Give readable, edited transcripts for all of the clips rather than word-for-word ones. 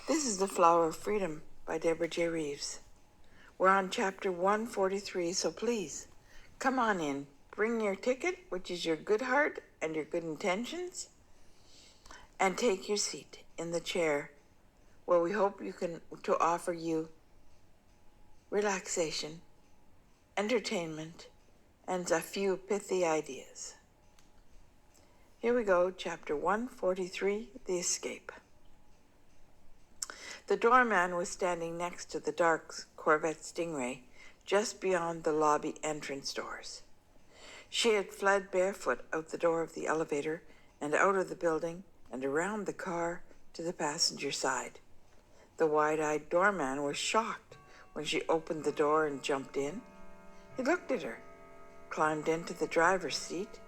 This is The Flower of Freedom by Deborah J. Reeves. We're on chapter 143, so please, come on in. Bring your ticket, which is your good heart and your good intentions, and take your seat in the chair where we hope to offer you relaxation, entertainment, and a few pithy ideas. Here we go, chapter 143, The Escape. The doorman was standing next to the dark Corvette Stingray, just beyond the lobby entrance doors. She had fled barefoot out the door of the elevator and out of the building and around the car to the passenger side. The wide-eyed doorman was shocked when she opened the door and jumped in. He looked at her, climbed into the driver's seat,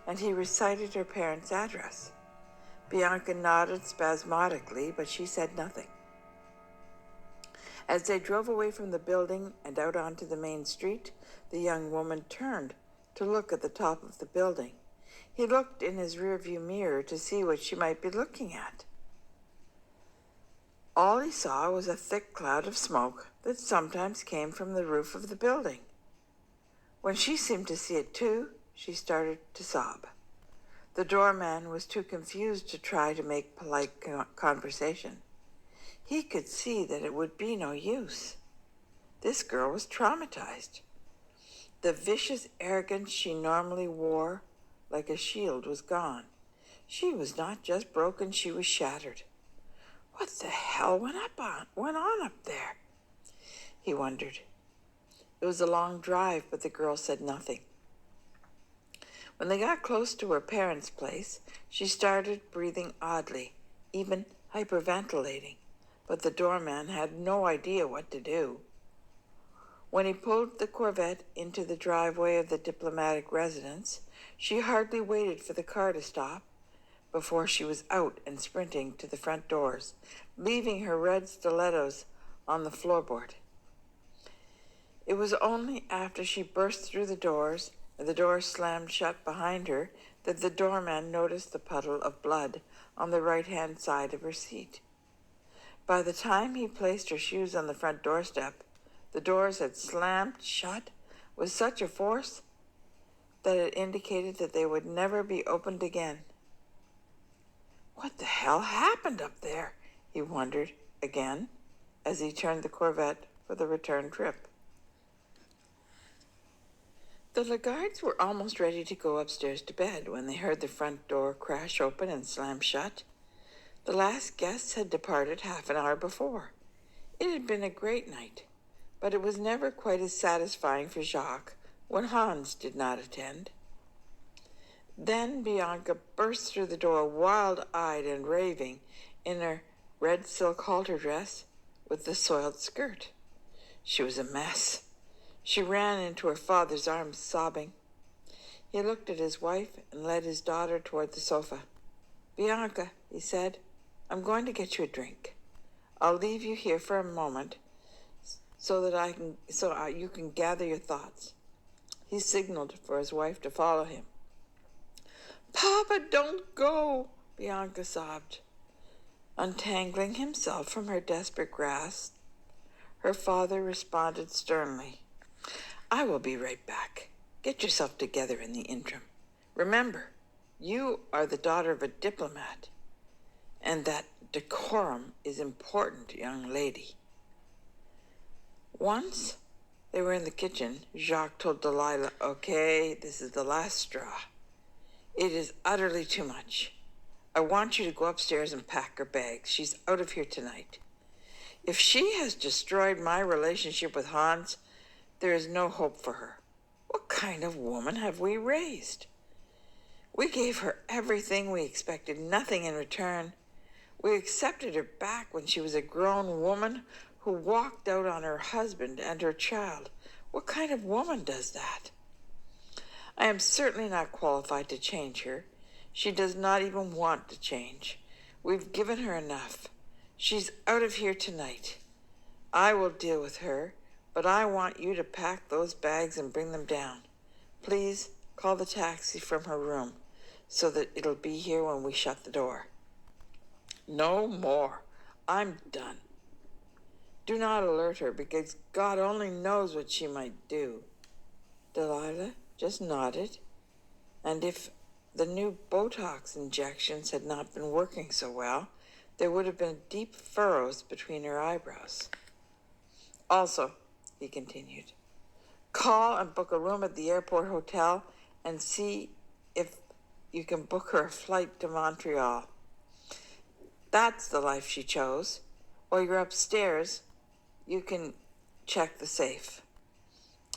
and he recited her parents' address. Bianca nodded spasmodically, but she said nothing. As they drove away from the building and out onto the main street, the young woman turned to look at the top of the building. He looked in his rearview mirror to see what she might be looking at. All he saw was a thick cloud of smoke that sometimes came from the roof of the building. When she seemed to see it too, she started to sob. The doorman was too confused to try to make polite conversation. He could see that it would be no use. This girl was traumatized. The vicious arrogance she normally wore like a shield was gone. She was not just broken, she was shattered. What the hell went on up there? He wondered. It was a long drive, but the girl said nothing. When they got close to her parents' place, she started breathing oddly, even hyperventilating. But the doorman had no idea what to do. When he pulled the Corvette into the driveway of the diplomatic residence, she hardly waited for the car to stop before she was out and sprinting to the front doors, leaving her red stilettos on the floorboard. It was only after she burst through the doors and the door slammed shut behind her that the doorman noticed the puddle of blood on the right-hand side of her seat. By the time he placed her shoes on the front doorstep, the doors had slammed shut with such a force that it indicated that they would never be opened again. What the hell happened up there? He wondered again as he turned the Corvette for the return trip. The Lagardes were almost ready to go upstairs to bed when they heard the front door crash open and slam shut. The last guests had departed half an hour before. It had been a great night, but it was never quite as satisfying for Jacques when Hans did not attend. Then Bianca burst through the door, wild-eyed and raving, in her red silk halter dress with the soiled skirt. She was a mess. She ran into her father's arms, sobbing. He looked at his wife and led his daughter toward the sofa. "Bianca," he said, "I'm going to get you a drink. I'll leave you here for a moment so you can gather your thoughts." He signaled for his wife to follow him. "Papa, don't go," Bianca sobbed. Untangling himself from her desperate grasp, her father responded sternly, "I will be right back. Get yourself together in the interim. Remember, you are the daughter of a diplomat, and that decorum is important, young lady." Once they were in the kitchen, Jacques told Delilah, "Okay, this is the last straw. It is utterly too much. I want you to go upstairs and pack her bags. She's out of here tonight. If she has destroyed my relationship with Hans, there is no hope for her. What kind of woman have we raised? We gave her everything. We expected nothing in return. We accepted her back when she was a grown woman who walked out on her husband and her child. What kind of woman does that? I am certainly not qualified to change her. She does not even want to change. We've given her enough. She's out of here tonight. I will deal with her, but I want you to pack those bags and bring them down. Please call the taxi from her room so that it'll be here when we shut the door. No more. I'm done. Do not alert her, because God only knows what she might do." Delilah just nodded, and if the new Botox injections had not been working so well, there would have been deep furrows between her eyebrows. "Also," he continued, "call and book a room at the airport hotel and see if you can book her a flight to Montreal. That's the life she chose. While you're upstairs, you can check the safe.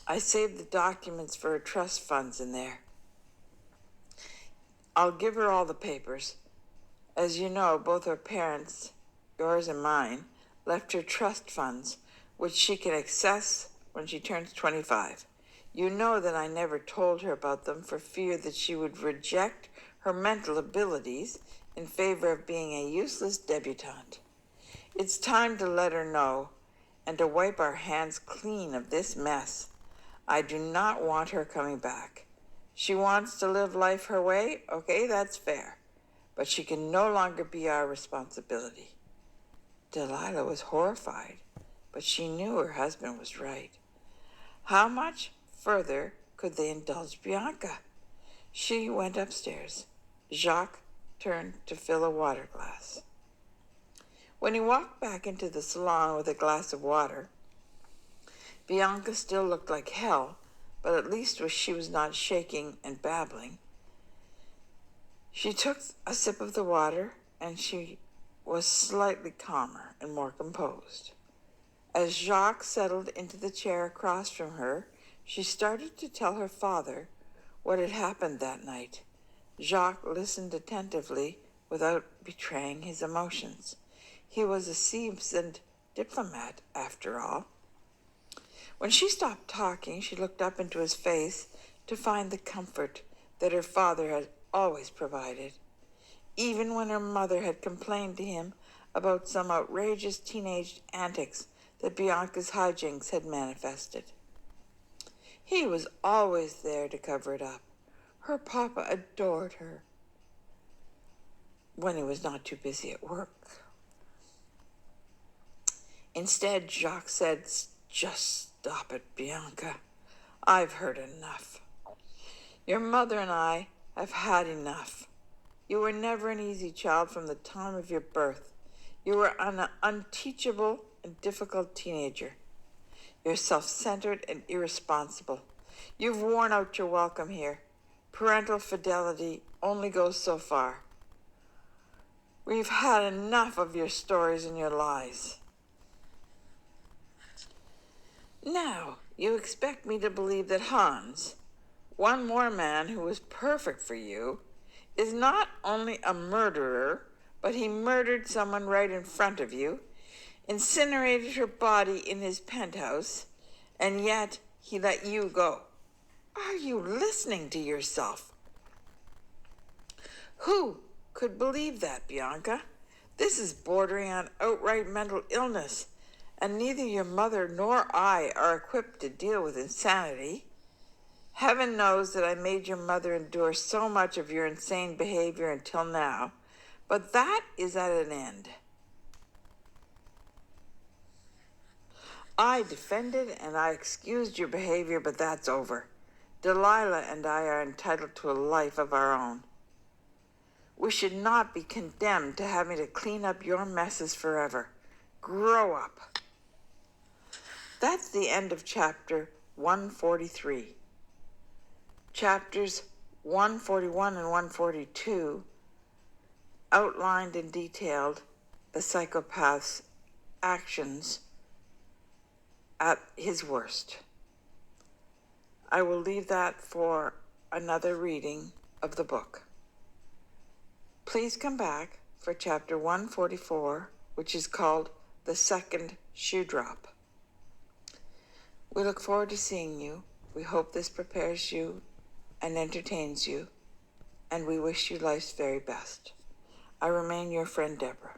I saved the documents for her trust funds in there. I'll give her all the papers. As you know, both her parents, yours and mine, left her trust funds, which she can access when she turns 25. You know that I never told her about them for fear that she would reject her mental abilities in favor of being a useless debutante. It's time to let her know and to wipe our hands clean of this mess. I do not want her coming back. She wants to live life her way, okay, that's fair. But she can no longer be our responsibility." Delilah was horrified, but she knew her husband was right. How much further could they indulge Bianca? She went upstairs. Jacques turned to fill a water glass. When he walked back into the salon with a glass of water, Bianca still looked like hell, but at least she was not shaking and babbling. She took a sip of the water, and she was slightly calmer and more composed. As Jacques settled into the chair across from her, she started to tell her father what had happened that night. Jacques listened attentively without betraying his emotions. He was a seasoned diplomat, after all. When she stopped talking, she looked up into his face to find the comfort that her father had always provided, even when her mother had complained to him about some outrageous teenage antics that Bianca's hijinks had manifested. He was always there to cover it up. Her papa adored her when he was not too busy at work. Instead, Jacques said, "Just stop it, Bianca. I've heard enough. Your mother and I have had enough. You were never an easy child from the time of your birth. You were an unteachable and difficult teenager. You're self-centered and irresponsible. You've worn out your welcome here. Parental fidelity only goes so far. We've had enough of your stories and your lies. Now, you expect me to believe that Hans, one more man who was perfect for you, is not only a murderer, but he murdered someone right in front of you, incinerated her body in his penthouse, and yet he let you go. Are you listening to yourself? Who could believe that, Bianca? This is bordering on outright mental illness, and neither your mother nor I are equipped to deal with insanity. Heaven knows that I made your mother endure so much of your insane behavior until now, but that is at an end. I defended and I excused your behavior, but that's over. Delilah and I are entitled to a life of our own. We should not be condemned to having to clean up your messes forever. Grow up." That's the end of chapter 143. Chapters 141 and 142 outlined and detailed the psychopath's actions at his worst. I will leave that for another reading of the book. Please come back for chapter 144, which is called The Second Shoe Drop. We look forward to seeing you. We hope this prepares you and entertains you, and we wish you life's very best. I remain your friend, Deborah.